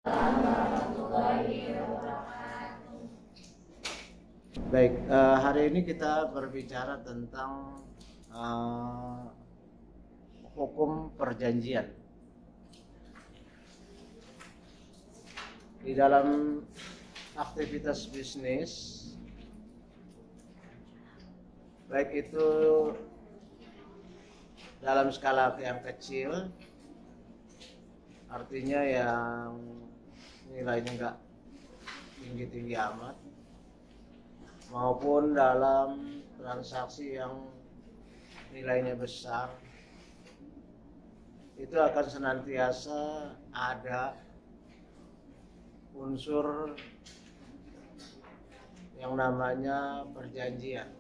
Baik, hari ini kita berbicara tentang hukum perjanjian. Di dalam aktivitas bisnis, baik itu dalam skala yang kecil, artinya yang nilainya nggak tinggi-tinggi amat, maupun dalam transaksi yang nilainya besar, itu akan senantiasa ada unsur yang namanya perjanjian.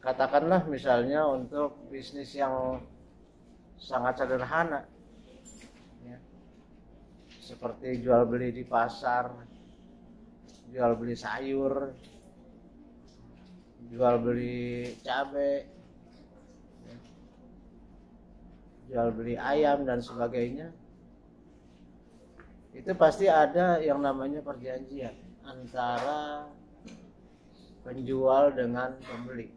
Katakanlah misalnya untuk bisnis yang sangat sederhana, ya, seperti jual beli di pasar, jual beli sayur, jual beli cabai, jual beli ayam dan sebagainya. Itu pasti ada yang namanya perjanjian antara penjual dengan pembeli,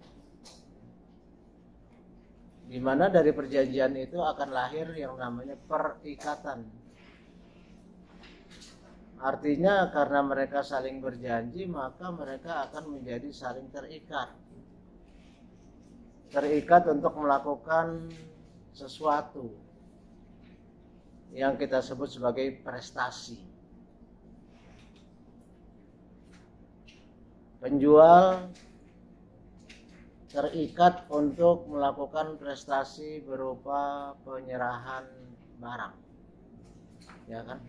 di mana dari perjanjian itu akan lahir yang namanya perikatan. Artinya karena mereka saling berjanji, maka mereka akan menjadi saling terikat. Terikat untuk melakukan sesuatu yang kita sebut sebagai prestasi. Penjual terikat untuk melakukan prestasi berupa penyerahan barang, ya kan?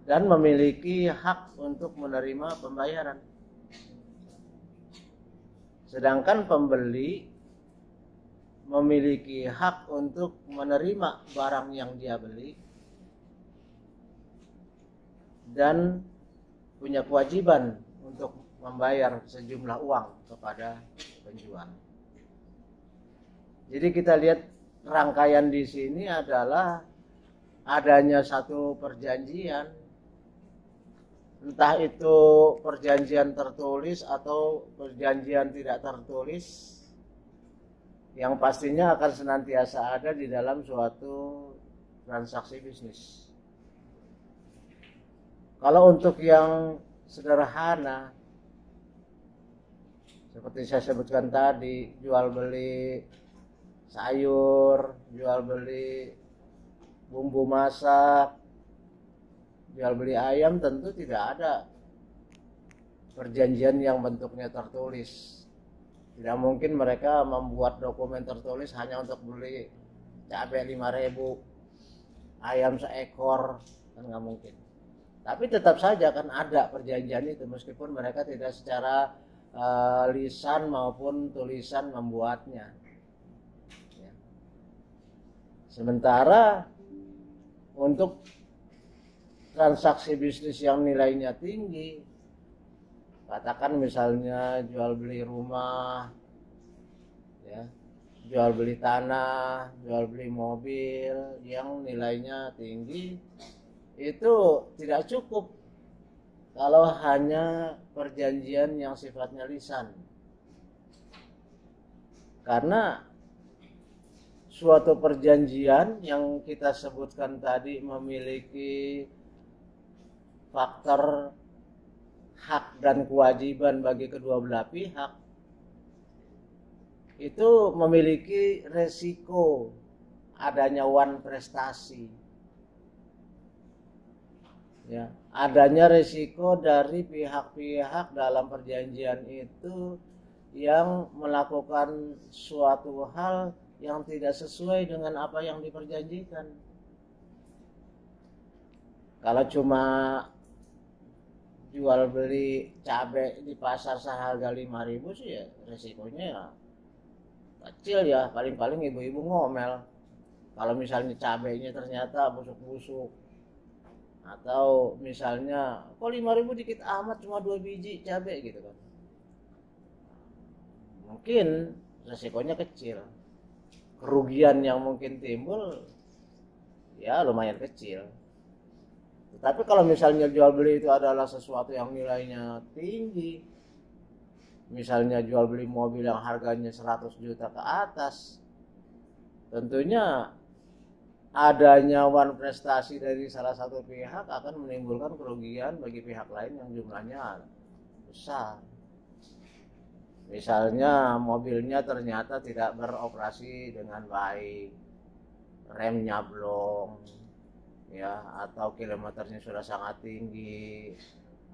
Dan memiliki hak untuk menerima pembayaran. Sedangkan pembeli memiliki hak untuk menerima barang yang dia beli dan punya kewajiban untuk membayar sejumlah uang kepada penjual. Jadi kita lihat rangkaian di sini adalah adanya satu perjanjian, entah itu perjanjian tertulis atau perjanjian tidak tertulis, yang pastinya akan senantiasa ada di dalam suatu transaksi bisnis. Kalau untuk yang sederhana, seperti saya sebutkan tadi, jual beli sayur, jual beli bumbu masak, jual beli ayam, tentu tidak ada perjanjian yang bentuknya tertulis. Tidak mungkin mereka membuat dokumen tertulis hanya untuk beli cabai 5.000, ayam seekor, kan nggak mungkin. Tapi tetap saja kan ada perjanjian itu, meskipun mereka tidak secara lisan maupun tulisan membuatnya. Ya. Sementara untuk transaksi bisnis yang nilainya tinggi, katakan misalnya jual beli rumah, ya, jual beli tanah, jual beli mobil yang nilainya tinggi, itu tidak cukup kalau hanya perjanjian yang sifatnya lisan. Karena suatu perjanjian yang kita sebutkan tadi memiliki faktor hak dan kewajiban bagi kedua belah pihak, itu memiliki resiko adanya wan prestasi, ya, adanya resiko dari pihak-pihak dalam perjanjian itu yang melakukan suatu hal yang tidak sesuai dengan apa yang diperjanjikan. Kalau cuma jual beli cabai di pasar seharga 5.000 sih, ya resikonya ya kecil, ya paling-paling ibu-ibu ngomel kalau misalnya cabainya ternyata busuk-busuk, atau misalnya kok 5.000 dikit amat, cuma 2 biji cabai gitu kan, mungkin resikonya kecil. kerugian yang mungkin timbul ya lumayan kecil. Tapi kalau misalnya jual beli itu adalah sesuatu yang nilainya tinggi, misalnya jual beli mobil yang harganya 100 juta ke atas, tentunya adanya wan prestasi dari salah satu pihak akan menimbulkan kerugian bagi pihak lain yang jumlahnya besar. Misalnya mobilnya ternyata tidak beroperasi dengan baik, remnya blong, ya, atau kilometernya sudah sangat tinggi,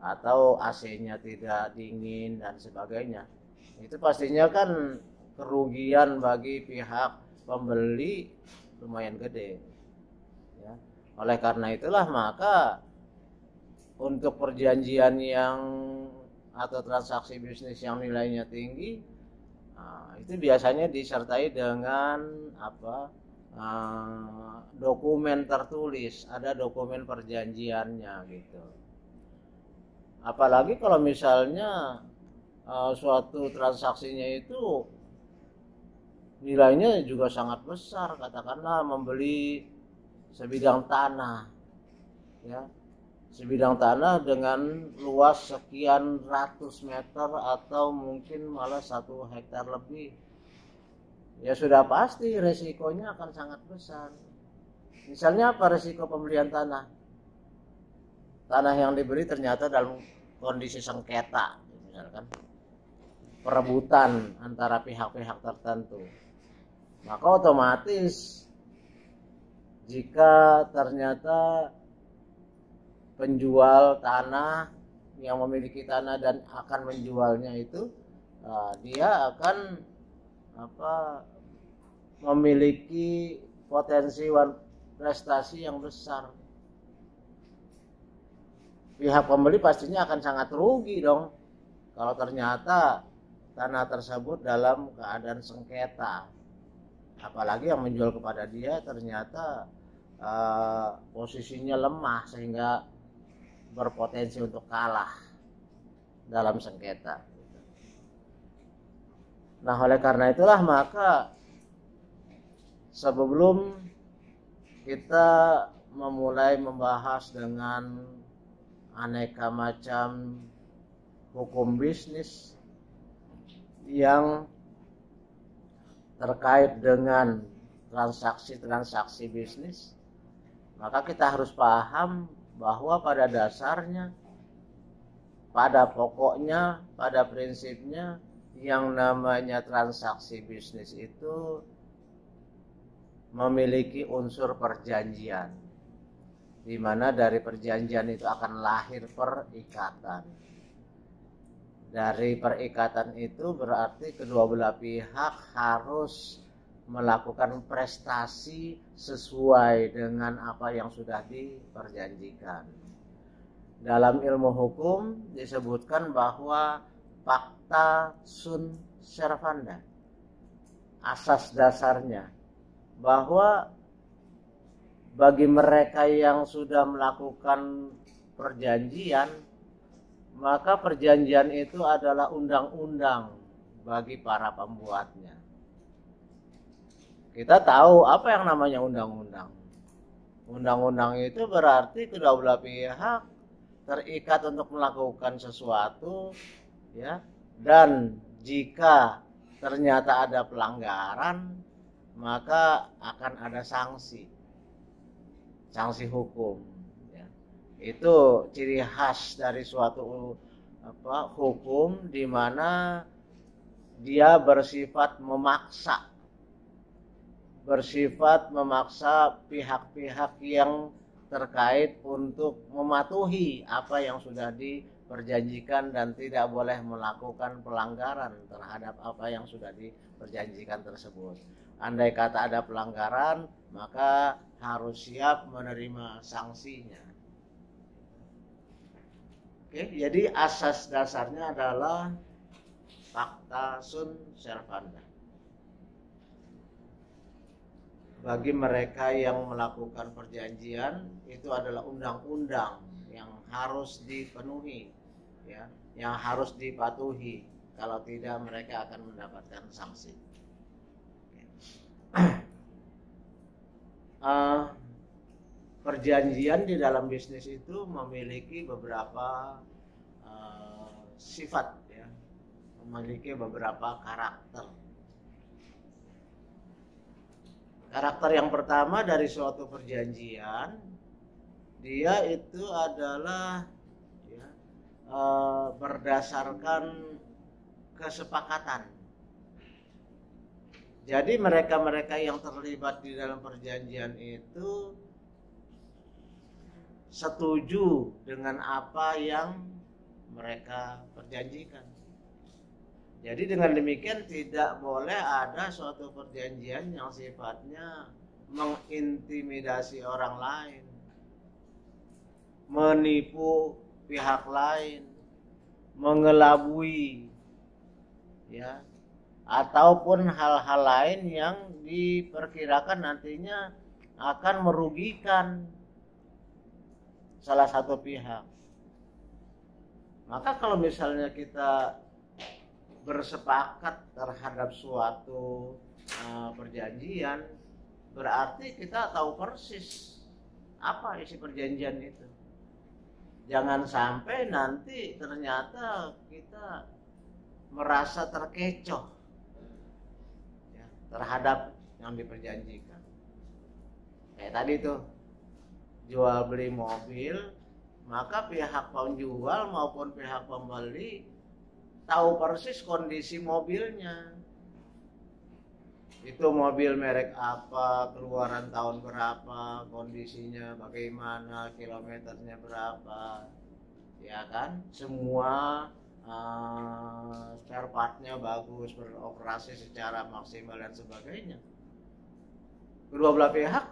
atau AC-nya tidak dingin dan sebagainya. Itu pastinya kan kerugian bagi pihak pembeli lumayan gede. Ya. Oleh karena itulah maka untuk perjanjian yang atau transaksi bisnis yang nilainya tinggi, itu biasanya disertai dengan dokumen tertulis, ada dokumen perjanjiannya gitu. Apalagi kalau misalnya suatu transaksinya itu nilainya juga sangat besar, katakanlah membeli sebidang tanah, ya, sebidang tanah dengan luas sekian ratus meter atau mungkin malah 1 hektar lebih, ya sudah pasti resikonya akan sangat besar. Misalnya apa resiko pembelian tanah? Tanah yang dibeli ternyata dalam kondisi sengketa, misalkan perebutan antara pihak-pihak tertentu, maka otomatis jika ternyata penjual tanah yang memiliki tanah dan akan menjualnya itu, dia akan memiliki potensi prestasi yang besar. Pihak pembeli pastinya akan sangat rugi dong kalau ternyata tanah tersebut dalam keadaan sengketa, apalagi yang menjual kepada dia ternyata posisinya lemah sehingga berpotensi untuk kalah dalam sengketa. Nah, oleh karena itulah maka sebelum kita memulai membahas dengan aneka macam hukum bisnis yang terkait dengan transaksi-transaksi bisnis, maka kita harus paham bahwa pada dasarnya, pada pokoknya, pada prinsipnya, yang namanya transaksi bisnis itu memiliki unsur perjanjian, di mana dari perjanjian itu akan lahir perikatan. Dari perikatan itu berarti kedua belah pihak harus melakukan prestasi sesuai dengan apa yang sudah diperjanjikan. Dalam ilmu hukum disebutkan bahwa pacta sunt servanda, asas dasarnya bahwa bagi mereka yang sudah melakukan perjanjian, maka perjanjian itu adalah undang-undang bagi para pembuatnya. Kita tahu apa yang namanya undang-undang. Undang-undang itu berarti kedua belah pihak terikat untuk melakukan sesuatu, ya. Dan jika ternyata ada pelanggaran, maka akan ada sanksi hukum. Ya. Itu ciri khas dari suatu hukum, di mana dia bersifat memaksa pihak-pihak yang terkait untuk mematuhi apa yang sudah diperjanjikan dan tidak boleh melakukan pelanggaran terhadap apa yang sudah diperjanjikan tersebut. Andai kata ada pelanggaran, maka harus siap menerima sanksinya. Oke, jadi asas dasarnya adalah pacta sunt servanda. Bagi mereka yang melakukan perjanjian, itu adalah undang-undang yang harus dipenuhi, ya, yang harus dipatuhi. Kalau tidak, mereka akan mendapatkan sanksi. uh, perjanjian di dalam bisnis itu memiliki beberapa sifat, ya, memiliki beberapa karakter. Karakter yang pertama dari suatu perjanjian, dia itu adalah, ya, berdasarkan kesepakatan. Jadi mereka-mereka yang terlibat di dalam perjanjian itu setuju dengan apa yang mereka perjanjikan. Jadi dengan demikian tidak boleh ada suatu perjanjian yang sifatnya mengintimidasi orang lain, menipu pihak lain, mengelabui, ya, ataupun hal-hal lain yang diperkirakan nantinya akan merugikan salah satu pihak. Maka kalau misalnya kita bersepakat terhadap suatu perjanjian, berarti kita tahu persis apa isi perjanjian itu. Jangan sampai nanti ternyata kita merasa terkecoh, ya, terhadap yang diperjanjikan. Kayak tadi tuh, jual beli mobil, maka pihak penjual maupun pihak pembeli tahu persis kondisi mobilnya. Itu mobil merek apa, keluaran tahun berapa, kondisinya bagaimana, kilometernya berapa, ya kan? Semua spare partnya bagus, beroperasi secara maksimal dan sebagainya. Kedua belah pihak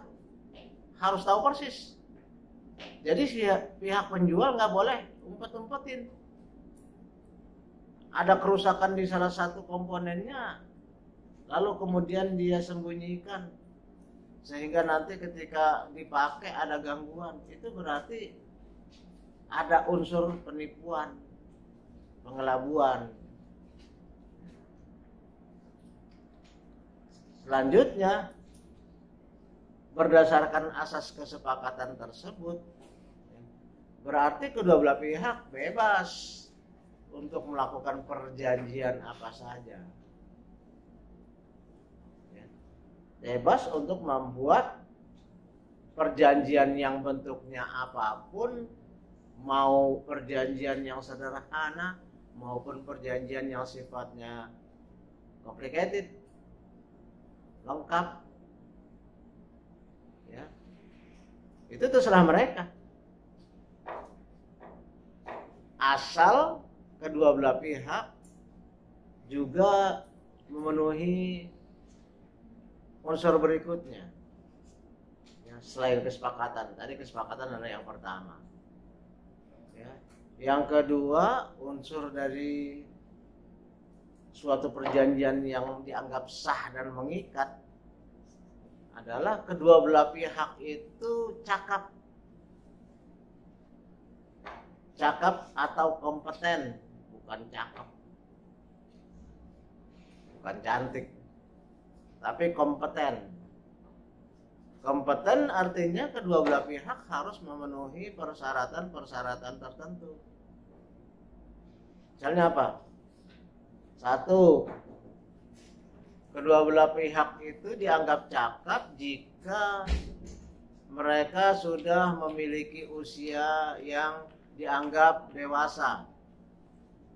harus tahu persis. Jadi pihak penjual nggak boleh umpet-umpetin. Ada kerusakan di salah satu komponennya, lalu kemudian dia sembunyikan, sehingga nanti ketika dipakai ada gangguan. Itu berarti ada unsur penipuan, pengelabuan. Selanjutnya, berdasarkan asas kesepakatan tersebut, berarti kedua belah pihak bebas untuk melakukan perjanjian apa saja. Bebas untuk membuat perjanjian yang bentuknya apapun, mau perjanjian yang sederhana maupun perjanjian yang sifatnya complicated, lengkap, ya, itu terserah mereka, asal kedua belah pihak juga memenuhi unsur berikutnya, ya, selain kesepakatan. Tadi kesepakatan adalah yang pertama, ya. Yang kedua, unsur dari suatu perjanjian yang dianggap sah dan mengikat adalah kedua belah pihak itu cakap atau kompeten, bukan cakep, bukan cantik, tapi kompeten. Kompeten artinya kedua belah pihak harus memenuhi persyaratan-persyaratan tertentu. Misalnya apa? Satu, kedua belah pihak itu dianggap cakep jika mereka sudah memiliki usia yang dianggap dewasa,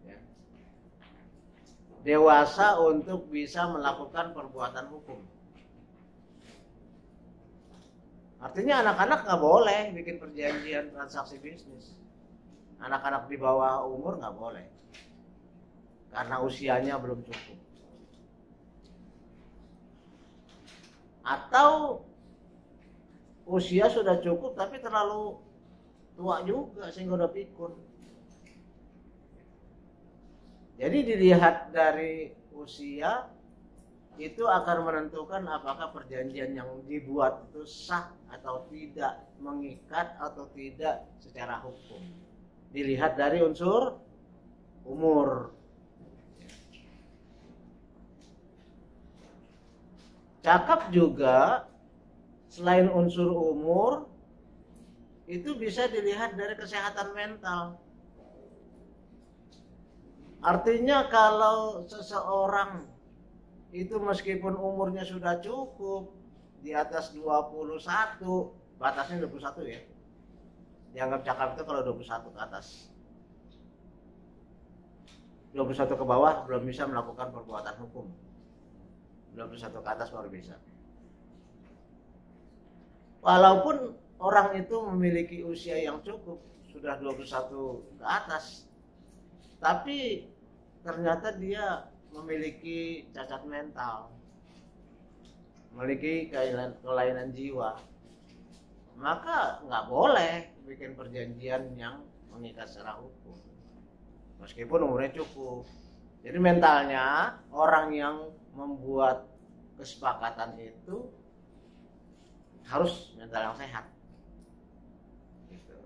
ya, dewasa untuk bisa melakukan perbuatan hukum. Artinya anak-anak nggak boleh bikin perjanjian transaksi bisnis. Anak-anak di bawah umur nggak boleh, karena usianya belum cukup. Atau usia sudah cukup tapi terlalu tua juga sehingga udah pikun. Jadi dilihat dari usia itu akan menentukan apakah perjanjian yang dibuat itu sah atau tidak, mengikat atau tidak secara hukum. Dilihat dari unsur umur. Cakep juga selain unsur umur, itu bisa dilihat dari kesehatan mental. Artinya kalau seseorang itu meskipun umurnya sudah cukup di atas 21, batasnya 21 ya. Dianggap cakap itu kalau 21 ke atas. 21 ke bawah belum bisa melakukan perbuatan hukum. 21 ke atas baru bisa. Walaupun orang itu memiliki usia yang cukup, sudah 21 ke atas, tapi ternyata dia memiliki cacat mental, memiliki kelainan jiwa, maka nggak boleh bikin perjanjian yang mengikat secara hukum meskipun umurnya cukup. Jadi mentalnya orang yang membuat kesepakatan itu harus mental yang sehat gitu.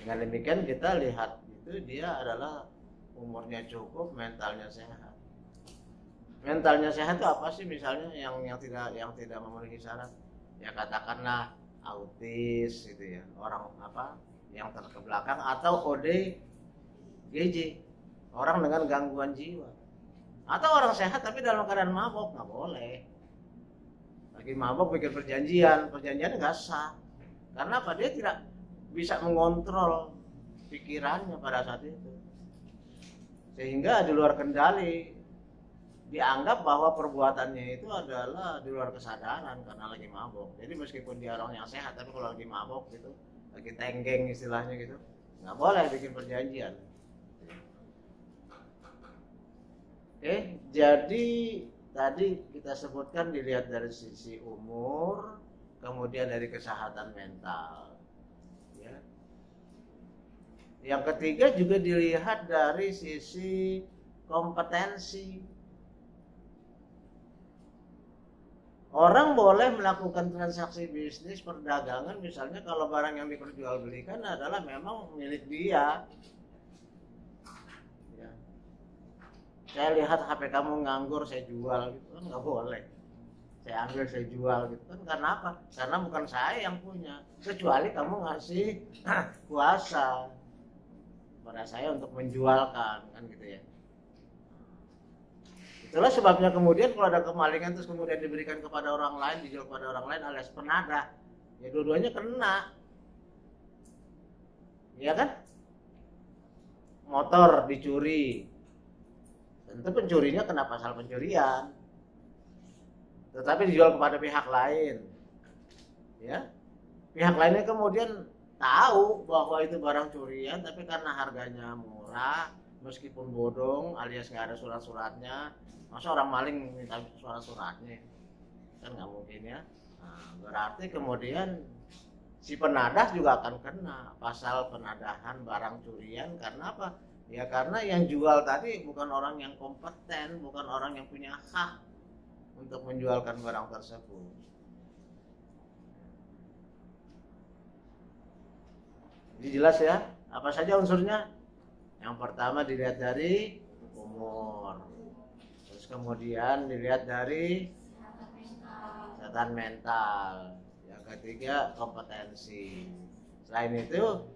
Dengan demikian kita lihat itu dia adalah umurnya cukup, mentalnya sehat. Mentalnya sehat itu apa sih? Misalnya yang tidak memenuhi syarat, ya katakanlah autis gitu ya, orang apa yang terkebelakang, atau ODGJ, orang dengan gangguan jiwa, atau orang sehat tapi dalam keadaan mabok, nggak boleh. Lagi mabok bikin perjanjian nggak sah. Karena apa? Dia tidak bisa mengontrol pikirannya pada saat itu, sehingga di luar kendali, dianggap bahwa perbuatannya itu adalah di luar kesadaran karena lagi mabok. Jadi meskipun dia orang yang sehat, tapi kalau lagi mabok gitu, lagi tenggeng istilahnya gitu, nggak boleh bikin perjanjian. Oke, jadi tadi kita sebutkan dilihat dari sisi umur, kemudian dari kesehatan mental. Ya. Yang ketiga juga dilihat dari sisi kompetensi. Orang boleh melakukan transaksi bisnis perdagangan misalnya kalau barang yang diperjualbelikan adalah memang milik dia. Ya. Saya lihat HP kamu nganggur, saya jual gitu kan nggak boleh. Saya ambil, saya jual gitu kan. Karena apa? Karena bukan saya yang punya. Kecuali kamu ngasih kuasa pada saya untuk menjualkan kan gitu ya. Itulah sebabnya kemudian kalau ada kemalingan terus kemudian diberikan kepada orang lain, dijual kepada orang lain alias penadah, ya dua-duanya kena. Iya kan? Motor dicuri, tentu pencurinya kena pasal pencurian. Tetapi dijual kepada pihak lain. Ya. Pihak lainnya kemudian tahu bahwa itu barang curian, tapi karena harganya murah, meskipun bodong alias nggak ada surat-suratnya, masa orang maling minta surat-suratnya, kan nggak mungkin ya. Nah, berarti kemudian si penadah juga akan kena pasal penadahan barang curian. Karena apa? Ya karena yang jual tadi bukan orang yang kompeten, bukan orang yang punya hak untuk menjualkan barang tersebut. Jadi jelas ya, apa saja unsurnya? Yang pertama dilihat dari umur, terus kemudian dilihat dari kesehatan mental, yang ketiga kompetensi. Selain itu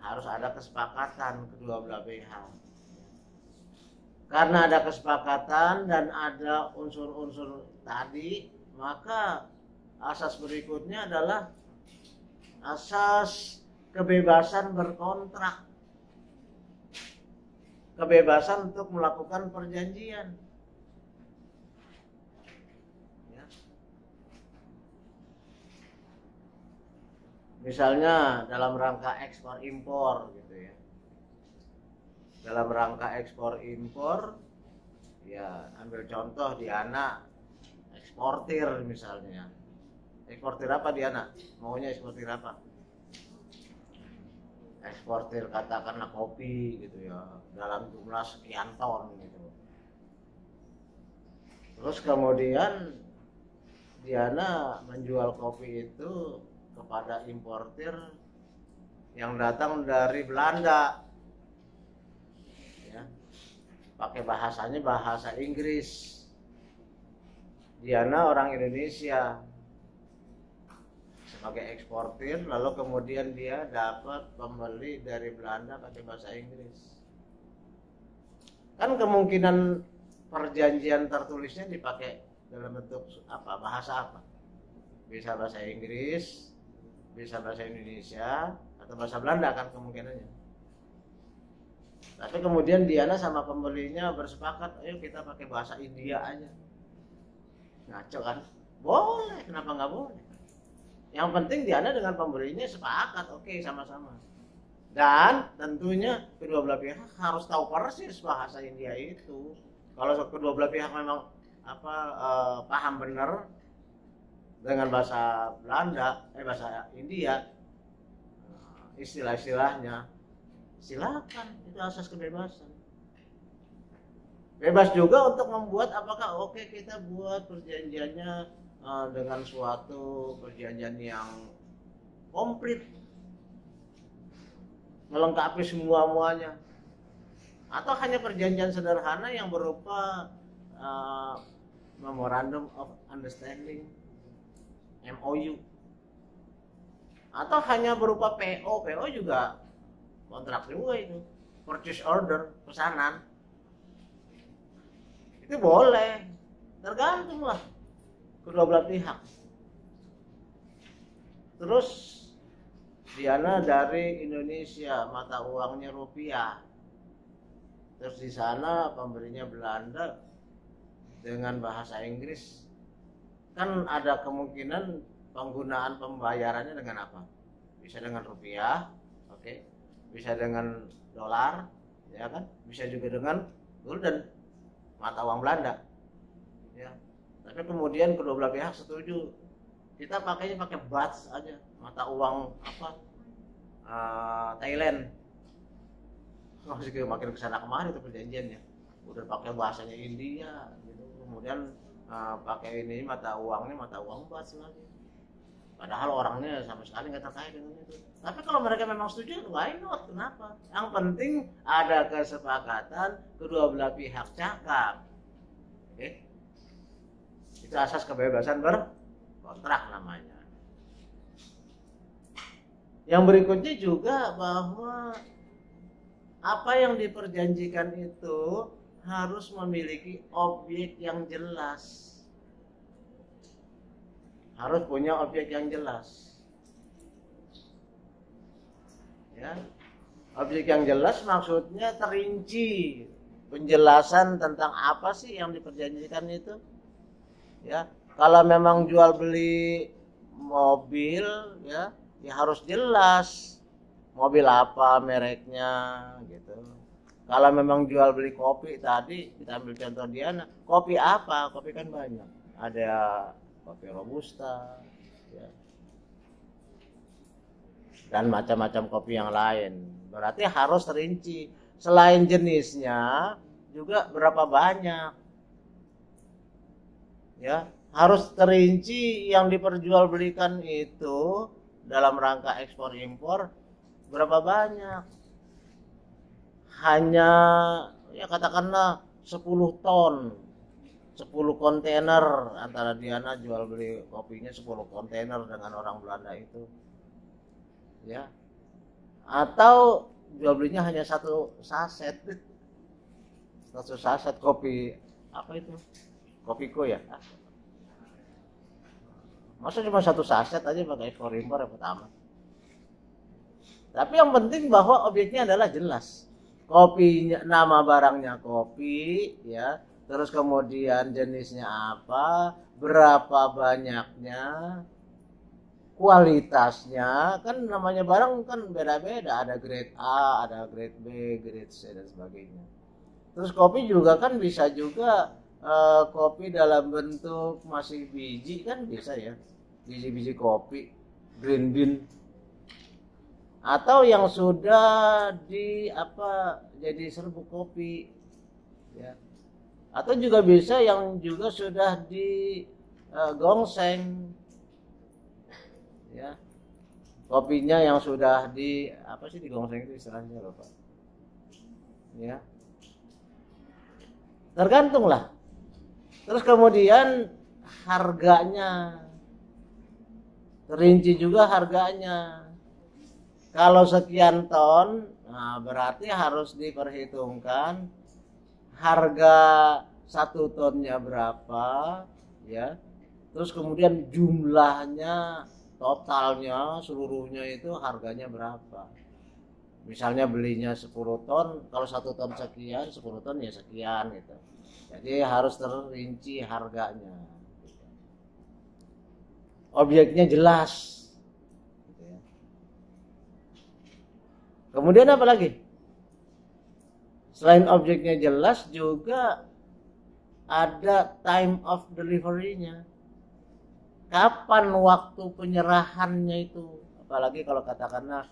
harus ada kesepakatan kedua belah pihak. Karena ada kesepakatan dan ada unsur-unsur tadi, maka asas berikutnya adalah asas kebebasan berkontrak, kebebasan untuk melakukan perjanjian. Ya. Misalnya dalam rangka ekspor impor gitu ya. Dalam rangka ekspor impor, ya ambil contoh Diana eksportir misalnya. Eksportir apa Diana? Maunya eksportir apa? Eksportir katakanlah kopi gitu ya, dalam jumlah sekian ton gitu. Terus kemudian Diana menjual kopi itu kepada importir yang datang dari Belanda, ya, pakai bahasanya bahasa Inggris. Diana orang Indonesia, pakai eksportir, lalu kemudian dia dapat pembeli dari Belanda pakai bahasa Inggris. Kan kemungkinan perjanjian tertulisnya dipakai dalam bentuk apa, bahasa apa? Bisa bahasa Inggris, bisa bahasa Indonesia, atau bahasa Belanda kan kemungkinannya. Tapi kemudian Diana sama pembelinya bersepakat, ayo kita pakai bahasa India aja. Ngaco kan? Boleh, kenapa nggak boleh? Yang penting Diana dengan pembelinya sepakat, oke, sama-sama. Dan tentunya kedua belah pihak harus tahu persis bahasa India itu. Kalau kedua belah pihak memang paham benar dengan bahasa Belanda, bahasa India, istilah-istilahnya, silakan, itu asas kebebasan. Bebas juga untuk membuat apakah oke kita buat perjanjiannya dengan suatu perjanjian yang komplit, melengkapi semua-muanya, atau hanya perjanjian sederhana yang berupa Memorandum of Understanding, MOU, atau hanya berupa PO. PO juga kontrak juga, itu purchase order, pesanan, itu boleh, tergantung lah kedua belah pihak. Terus Diana dari Indonesia, mata uangnya rupiah, terus di sana pembelinya Belanda dengan bahasa Inggris, kan ada kemungkinan penggunaan pembayarannya dengan apa? Bisa dengan rupiah, oke, bisa dengan dolar, ya kan, bisa juga dengan gulden, mata uang Belanda, ya. Tapi kemudian kedua belah pihak setuju, kita pakainya pakai bahts aja, mata uang Thailand. Masih makin kesana kemari itu perjanjiannya, udah pakai bahasanya India gitu, kemudian pakai ini mata uang bahts lagi, padahal orangnya sama sekali nggak terkait dengan itu. Tapi kalau mereka memang setuju, why not, kenapa? Yang penting ada kesepakatan, kedua belah pihak cakap, oke? Itu asas kebebasan berkontrak namanya. Yang berikutnya juga bahwa apa yang diperjanjikan itu harus memiliki objek yang jelas. Harus punya objek yang jelas. Ya. Objek yang jelas maksudnya terinci, penjelasan tentang apa sih yang diperjanjikan itu. Ya, kalau memang jual beli mobil, ya harus jelas mobil apa, mereknya, gitu. Kalau memang jual beli kopi tadi, kita ambil contoh Diana, kopi apa? Kopi kan banyak, ada kopi robusta, ya, dan macam-macam kopi yang lain. Berarti harus terinci. Selain jenisnya, juga berapa banyak. Ya, harus terinci yang diperjualbelikan itu dalam rangka ekspor impor berapa banyak. Hanya ya katakanlah 10 ton, 10 kontainer, antara Diana jual beli kopinya 10 kontainer dengan orang Belanda itu. Ya. Atau jual belinya hanya satu saset. Satu saset kopi apa itu? Kopiko ya. Masa cuma satu saset aja pakai ekspor impor, repot amat. Tapi yang penting bahwa objeknya adalah jelas. Kopinya, nama barangnya kopi, ya. Terus kemudian jenisnya apa, berapa banyaknya, kualitasnya, kan namanya barang kan beda-beda, ada grade A, ada grade B, grade C dan sebagainya. Terus kopi juga kan bisa juga kopi dalam bentuk masih biji kan bisa ya, biji-biji kopi, green bean, atau yang sudah jadi serbuk kopi, ya, atau juga bisa yang juga sudah digongseng, ya, kopinya yang sudah digongseng itu istilahnya Bapak, ya, tergantung lah. Terus kemudian harganya, terinci juga harganya. Kalau sekian ton, nah berarti harus diperhitungkan harga 1 tonnya berapa, ya. Terus kemudian jumlahnya, totalnya, seluruhnya itu harganya berapa. Misalnya belinya 10 ton, kalau 1 ton sekian, 10 ton ya sekian gitu. Jadi harus terinci harganya. Objeknya jelas. Kemudian apa lagi? Selain objeknya jelas juga ada time of delivery-nya. Kapan waktu penyerahannya itu? Apalagi kalau katakanlah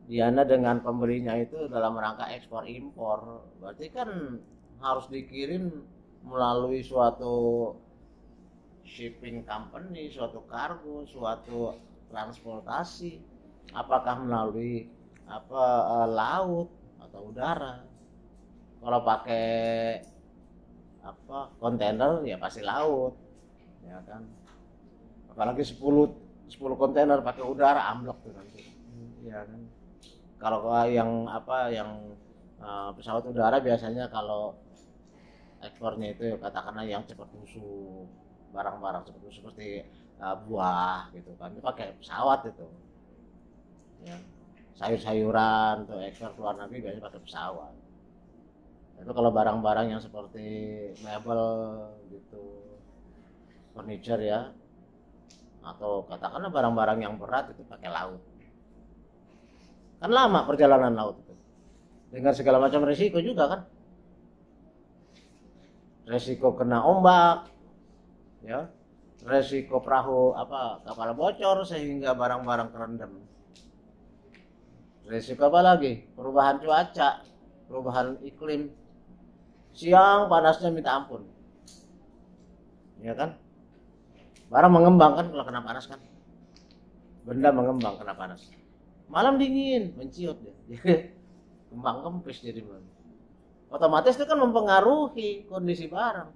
Diana dengan pembelinya itu dalam rangka ekspor impor, berarti kan harus dikirim melalui suatu shipping company, suatu kargo, suatu transportasi. Apakah melalui laut atau udara? Kalau pakai kontainer ya pasti laut, ya kan. Apalagi 10 kontainer pakai udara, amblok tuh nanti, ya kan. Kalau yang pesawat udara biasanya kalau ekspornya itu katakanlah yang cepat busuk, barang-barang cepat busuk seperti buah gitu kan, itu pakai pesawat itu, ya. Sayur-sayuran tuh ekspor ke luar negeri biasanya pakai pesawat. Itu kalau barang-barang yang seperti mebel gitu, furniture ya, atau katakanlah barang-barang yang berat itu pakai laut. Kan lama perjalanan laut itu, dengan segala macam resiko juga kan, resiko kena ombak, ya, resiko perahu kapal bocor sehingga barang-barang kerendam. Resiko apa lagi? Perubahan cuaca, perubahan iklim. Siang panasnya minta ampun, ya kan? Barang mengembang kan kalau kena panas kan, benda mengembang kena panas. Malam dingin, menciut dia, kembang kempis jadi mana? Otomatis itu kan mempengaruhi kondisi barang.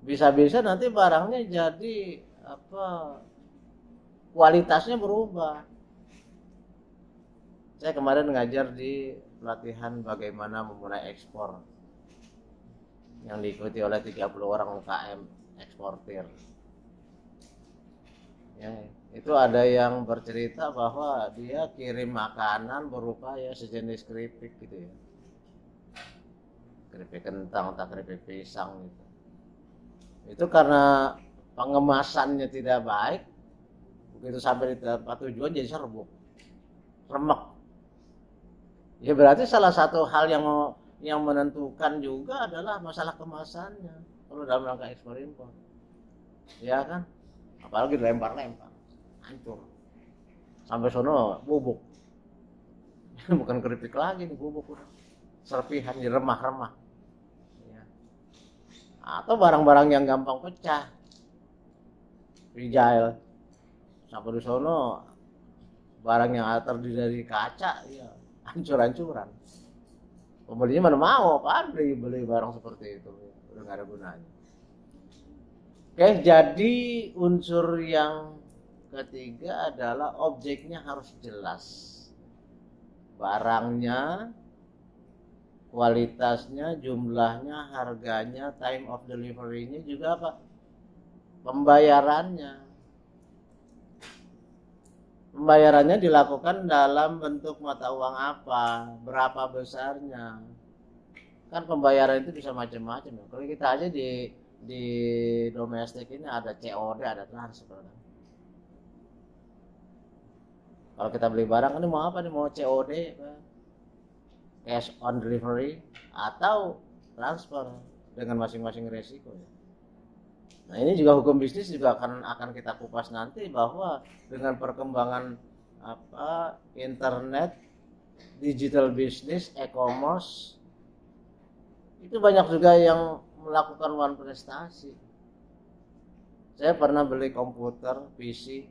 Bisa-bisa nanti barangnya jadi kualitasnya berubah. Saya kemarin ngajar di pelatihan bagaimana memulai ekspor yang diikuti oleh 30 orang UKM eksportir. Ya, itu ada yang bercerita bahwa dia kirim makanan berupa ya sejenis keripik gitu ya. Keripik kentang atau keripik pisang gitu. Itu karena pengemasannya tidak baik, begitu sampai di tempat tujuan jadi serbuk, remek. Ya berarti salah satu hal yang menentukan juga adalah masalah kemasannya kalau dalam rangka ekspor impor, ya kan. Apalagi dilempar-lempar, hancur sampai sono bubuk. Bukan keripik lagi nih, bubuk udah, serpihan remah-remah ya. Atau barang-barang yang gampang pecah, fragile, sampai di sono barang yang terdiri dari kaca ya hancur-hancuran. Pembelinya mana mau, apaan beli barang seperti itu, udah nggak ada gunanya. Oke, jadi unsur yang ketiga adalah objeknya harus jelas, barangnya, kualitasnya, jumlahnya, harganya, time of delivery-nya, juga pembayarannya. Pembayarannya dilakukan dalam bentuk mata uang apa, berapa besarnya. Kan pembayaran itu bisa macam-macam. Kalau kita aja di domestik ini ada COD, ada transfer. Kalau kita beli barang ini mau apa nih, mau COD, cash on delivery, atau transfer dengan masing-masing resiko. Nah ini juga hukum bisnis juga akan kita kupas nanti, bahwa dengan perkembangan internet, digital business, e-commerce, itu banyak juga yang melakukan one prestasi. Saya pernah beli komputer PC,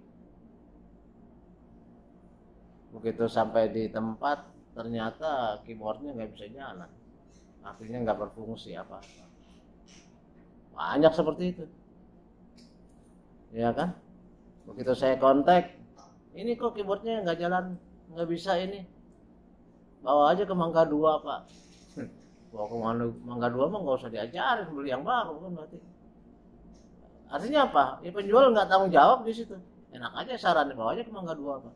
begitu sampai di tempat ternyata keyboardnya nggak bisa jalan, artinya nggak berfungsi apa-apa. Banyak seperti itu, ya kan? Begitu saya kontak, ini kok keyboardnya nggak jalan, nggak bisa ini, bawa aja ke Mangga 2 Pak. Bawa ke Mangga 2 mah nggak usah diajarin, beli yang baru kan berarti. Artinya apa? Ya penjual nggak tanggung jawab di situ. Enak aja sarannya, bawa aja ke Mangga 2 Pak.